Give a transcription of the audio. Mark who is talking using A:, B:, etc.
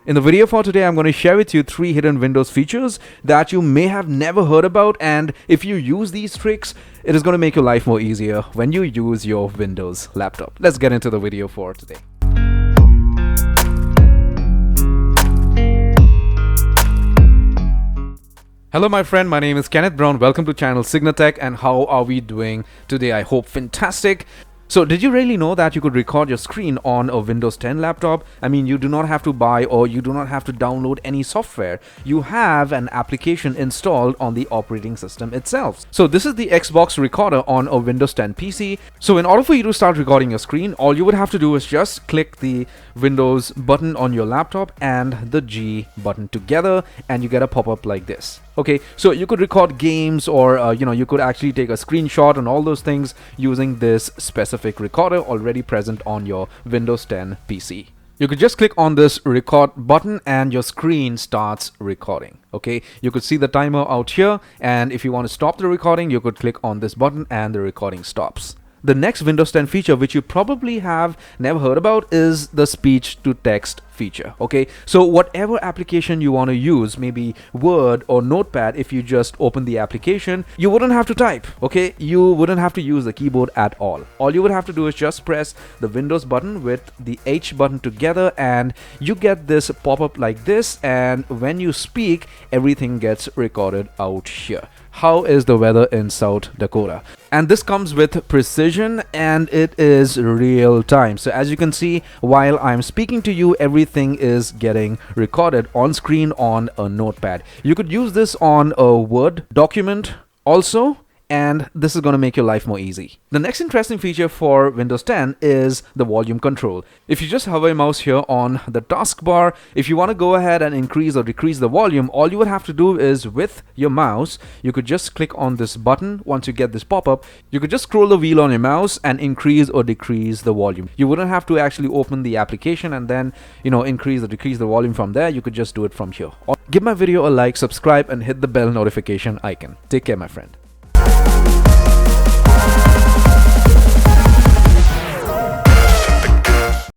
A: In the video for today, I'm going to share with you 3 hidden Windows features that you may have never heard about, and if you use these tricks, it is going to make your life more easier when you use your Windows laptop. Let's get into the video for today. Hello my friend, my name is Kenneth Brown. Welcome to channel CygnaTech, and how are we doing today? I hope fantastic. So did you really know that you could record your screen on a Windows 10 laptop? I mean, you do not have to buy or you do not have to download any software. You have an application installed on the operating system itself. So this is the Xbox recorder on a Windows 10 PC. So in order for you to start recording your screen, all you would have to do is just click the Windows button on your laptop and the G button together, and you get a pop-up like this. Okay, so you could record games, or you could actually take a screenshot and all those things using this specific recorder already present on your Windows 10 PC. You could just click on this record button and your screen starts recording. Okay, you could see the timer out here, and if you want to stop the recording, you could click on this button and the recording stops. The next Windows 10 feature, which you probably have never heard about, is the speech to text feature. Okay, so whatever application you want to use, maybe Word or Notepad, if you just open the application, you wouldn't have to type. Okay, you wouldn't have to use the keyboard at all. All you would have to do is just press the Windows button with the H button together, and you get this pop-up like this, and when you speak, everything gets recorded out here. How is the weather in South Dakota? And this comes with precision, and it is real time. So as you can see, while I'm speaking to you, everything is getting recorded on screen on a notepad. You could use this on a Word document also, and this is going to make your life more easy. The next interesting feature for Windows 10 is the volume control. If you just hover your mouse here on the taskbar, if you want to go ahead and increase or decrease the volume, all you would have to do is with your mouse, you could just click on this button. Once you get this pop-up, you could just scroll the wheel on your mouse and increase or decrease the volume. You wouldn't have to actually open the application and then, increase or decrease the volume from there. You could just do it from here. Give my video a like, subscribe, and hit the bell notification icon. Take care, my friend.